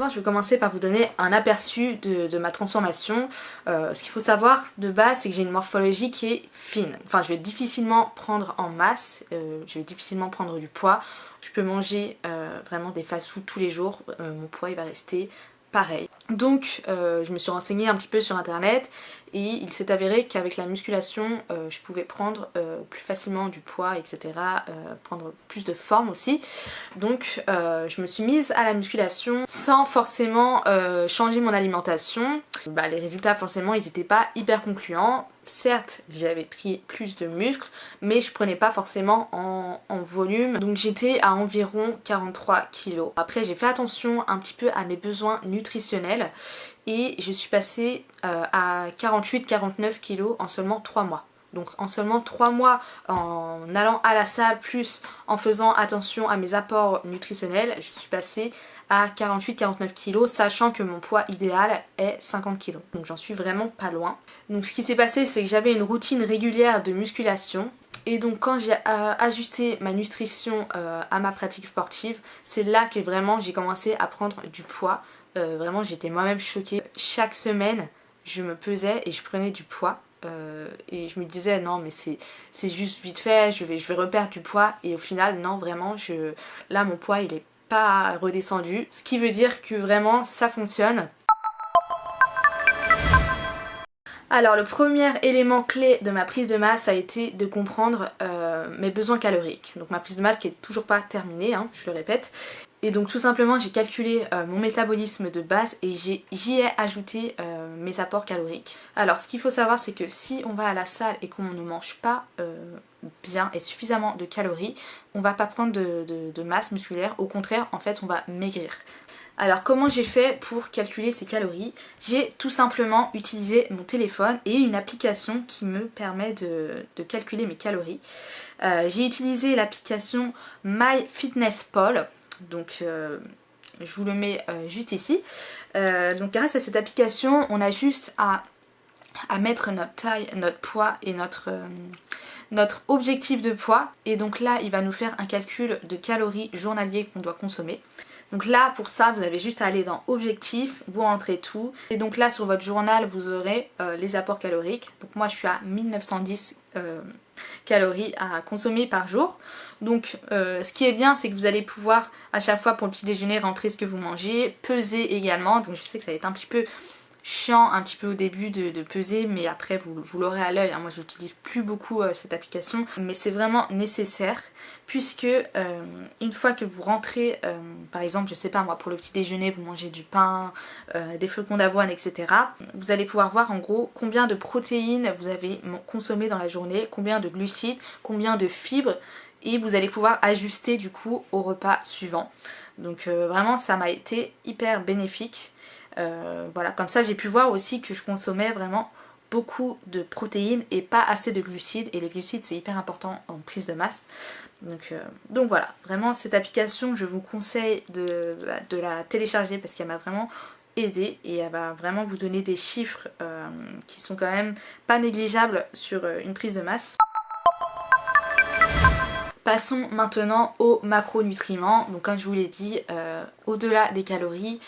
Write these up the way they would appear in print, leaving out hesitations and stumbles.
d'abord je vais commencer par vous donner un aperçu de ma transformation. Ce qu'il faut savoir de base, c'est que j'ai une morphologie qui est fine. Enfin, je vais difficilement prendre en masse, je vais difficilement prendre du poids. Je peux manger vraiment des fast-food tous les jours, mon poids il va rester pareil. Donc je me suis renseignée un petit peu sur internet et il s'est avéré qu'avec la musculation je pouvais prendre plus facilement du poids, etc. Prendre plus de forme aussi. Donc je me suis mise à la musculation sans forcément changer mon alimentation. Les résultats forcément ils n'étaient pas hyper concluants. Certes j'avais pris plus de muscles mais je prenais pas forcément en volume, donc j'étais à environ 43 kg. Après j'ai fait attention un petit peu à mes besoins nutritionnels et je suis passée à 48-49 kg en seulement 3 mois. Donc en seulement 3 mois, en allant à la salle plus en faisant attention à mes apports nutritionnels, je suis passée à 48-49 kg, sachant que mon poids idéal est 50 kg. Donc j'en suis vraiment pas loin. Donc ce qui s'est passé, c'est que j'avais une routine régulière de musculation. Et donc quand j'ai ajusté ma nutrition à ma pratique sportive, c'est là que vraiment j'ai commencé à prendre du poids. Vraiment j'étais moi-même choquée. Chaque semaine, je me pesais et je prenais du poids. Et je me disais non mais c'est juste vite fait, je vais reperdre du poids. Et au final non, vraiment là mon poids il est pas redescendu, ce qui veut dire que vraiment ça fonctionne. Alors le premier élément clé de ma prise de masse a été de comprendre mes besoins caloriques. Donc ma prise de masse qui est toujours pas terminée, hein, je le répète. Et donc tout simplement j'ai calculé mon métabolisme de base et j'y ai ajouté mes apports caloriques. Alors ce qu'il faut savoir c'est que si on va à la salle et qu'on ne mange pas bien et suffisamment de calories, on va pas prendre de masse musculaire, au contraire en fait on va maigrir. Alors comment j'ai fait pour calculer ces calories? J'ai tout simplement utilisé mon téléphone et une application qui me permet de calculer mes calories. J'ai utilisé l'application MyFitnessPal. Donc je vous le mets juste ici. Donc grâce à cette application, on a juste à mettre notre taille, notre poids et notre objectif de poids. Et donc là, il va nous faire un calcul de calories journalier qu'on doit consommer. Donc là, pour ça, vous avez juste à aller dans objectif, vous rentrez tout. Et donc là, sur votre journal, vous aurez les apports caloriques. Donc moi, je suis à 1910 calories à consommer par jour. Donc ce qui est bien, c'est que vous allez pouvoir à chaque fois pour le petit déjeuner rentrer ce que vous mangez, peser également. Donc je sais que ça va être un petit peu chiant un petit peu au début de peser, mais après vous l'aurez à l'œil. Moi j'utilise plus beaucoup cette application, mais c'est vraiment nécessaire puisque une fois que vous rentrez, par exemple je sais pas moi, pour le petit déjeuner vous mangez du pain, des flocons d'avoine, etc. Vous allez pouvoir voir en gros combien de protéines vous avez consommé dans la journée, combien de glucides, combien de fibres, et vous allez pouvoir ajuster du coup au repas suivant. Donc vraiment ça m'a été hyper bénéfique. Voilà, comme ça j'ai pu voir aussi que je consommais vraiment beaucoup de protéines et pas assez de glucides, et les glucides c'est hyper important en prise de masse. Donc voilà, vraiment cette application je vous conseille de la télécharger parce qu'elle m'a vraiment aidé et elle va vraiment vous donner des chiffres qui sont quand même pas négligeables sur une prise de masse. Passons maintenant aux macronutriments. Donc comme je vous l'ai dit, au-delà des calories,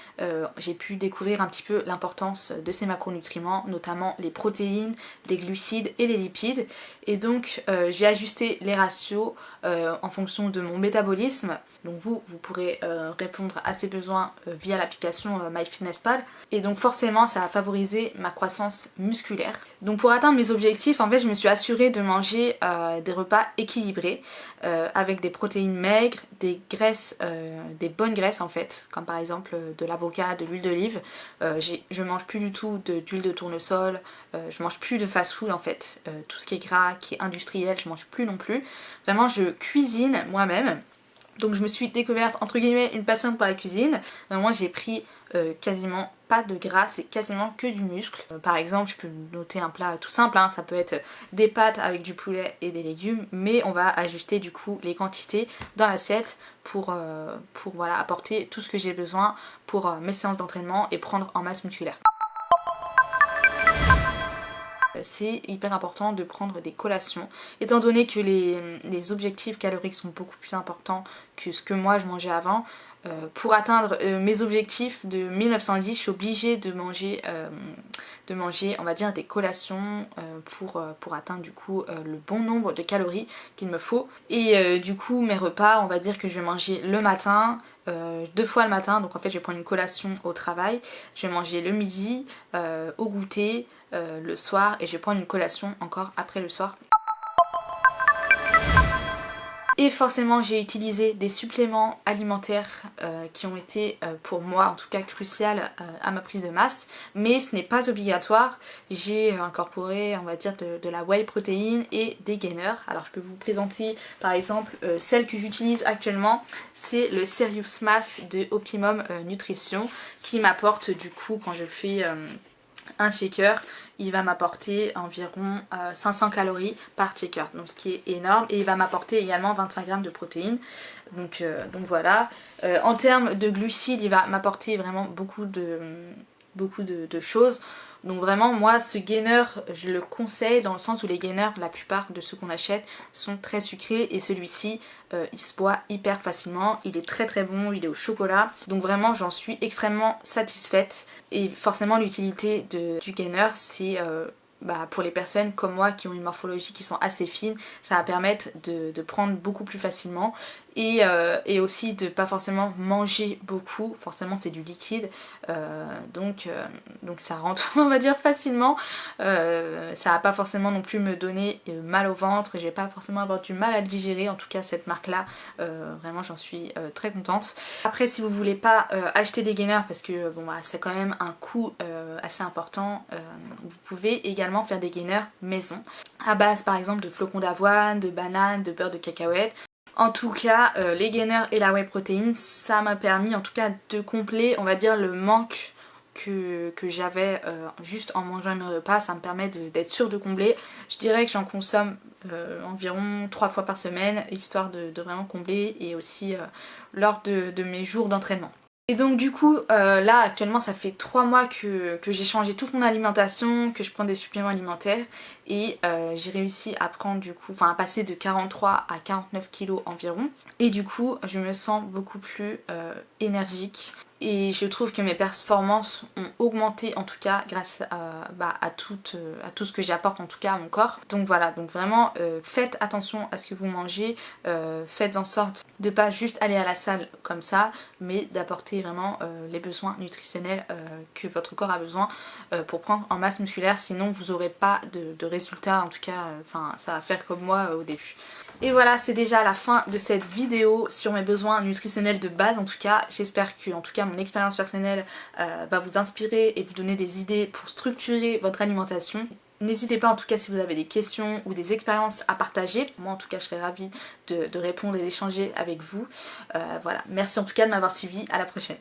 j'ai pu découvrir un petit peu l'importance de ces macronutriments, notamment les protéines, les glucides et les lipides. Et donc j'ai ajusté les ratios en fonction de mon métabolisme. Donc vous pourrez répondre à ces besoins via l'application MyFitnessPal. Et donc forcément ça a favorisé ma croissance musculaire. Donc pour atteindre mes objectifs, en fait je me suis assurée de manger des repas équilibrés. Avec des protéines maigres, des graisses, des bonnes graisses en fait, comme par exemple de l'avocat, de l'huile d'olive. Je mange plus du tout d'huile de tournesol, je mange plus de fast food en fait, tout ce qui est gras, qui est industriel, je mange plus non plus. Vraiment je cuisine moi-même. Donc je me suis découverte entre guillemets une passion pour la cuisine. Vraiment j'ai pris quasiment pas de gras, c'est quasiment que du muscle. Par exemple je peux noter un plat tout simple, hein, ça peut être des pâtes avec du poulet et des légumes, mais on va ajuster du coup les quantités dans l'assiette pour voilà, apporter tout ce que j'ai besoin pour mes séances d'entraînement et prendre en masse musculaire. C'est hyper important de prendre des collations, étant donné que les objectifs caloriques sont beaucoup plus importants que ce que moi je mangeais avant. pour atteindre mes objectifs de 1910, je suis obligée de manger on va dire des collations pour atteindre du coup le bon nombre de calories qu'il me faut. Et du coup mes repas, on va dire que je vais manger le matin, 2 fois le matin, donc en fait je vais prendre une collation au travail, je vais manger le midi, au goûter, le soir, et je vais prendre une collation encore après le soir. Et forcément j'ai utilisé des suppléments alimentaires qui ont été pour moi en tout cas crucial à ma prise de masse, mais ce n'est pas obligatoire. J'ai incorporé on va dire de la whey protéine et des gainers. Alors je peux vous présenter par exemple celle que j'utilise actuellement, c'est le Serious Mass de Optimum Nutrition, qui m'apporte du coup quand je fais un shaker, il va m'apporter environ 500 calories par shaker, donc ce qui est énorme, et il va m'apporter également 25 grammes de protéines, donc voilà. En termes de glucides, il va m'apporter vraiment beaucoup de choses. Donc vraiment moi ce gainer je le conseille dans le sens où les gainers, la plupart de ceux qu'on achète sont très sucrés, et celui-ci il se boit hyper facilement, il est très très bon, il est au chocolat, donc vraiment j'en suis extrêmement satisfaite. Et forcément l'utilité du gainer c'est pour les personnes comme moi qui ont une morphologie qui sont assez fines, ça va permettre de prendre beaucoup plus facilement, et aussi de pas forcément manger beaucoup, forcément c'est du liquide, donc ça rentre on va dire facilement, ça va pas forcément non plus me donner mal au ventre, je vais pas forcément avoir du mal à le digérer, en tout cas cette marque là vraiment j'en suis très contente. Après si vous voulez pas acheter des gainers parce que bon c'est quand même un coût assez important, vous pouvez également faire des gainers maison à base par exemple de flocons d'avoine, de bananes, de beurre de cacahuète. En tout cas les gainers et la whey protéine, ça m'a permis en tout cas de combler on va dire le manque que j'avais juste en mangeant mes repas. Ça me permet d'être sûre de combler. Je dirais que j'en consomme environ 3 fois par semaine, histoire de vraiment combler, et aussi lors de mes jours d'entraînement. Et donc du coup là actuellement ça fait 3 mois que j'ai changé toute mon alimentation, que je prends des suppléments alimentaires, et j'ai réussi à prendre du coup, à passer de 43 à 49 kilos environ, et du coup je me sens beaucoup plus énergique. Et je trouve que mes performances ont augmenté en tout cas grâce à tout ce que j'apporte en tout cas à mon corps. Donc voilà, donc vraiment faites attention à ce que vous mangez, faites en sorte de pas juste aller à la salle comme ça, mais d'apporter vraiment les besoins nutritionnels que votre corps a besoin pour prendre en masse musculaire, sinon vous n'aurez pas de résultats, en tout cas ça va faire comme moi au début. Et voilà, c'est déjà la fin de cette vidéo sur mes besoins nutritionnels de base. En tout cas, j'espère que en tout cas mon expérience personnelle va vous inspirer et vous donner des idées pour structurer votre alimentation. N'hésitez pas en tout cas si vous avez des questions ou des expériences à partager. Moi en tout cas je serais ravie de répondre et d'échanger avec vous. Voilà, merci en tout cas de m'avoir suivi, à la prochaine.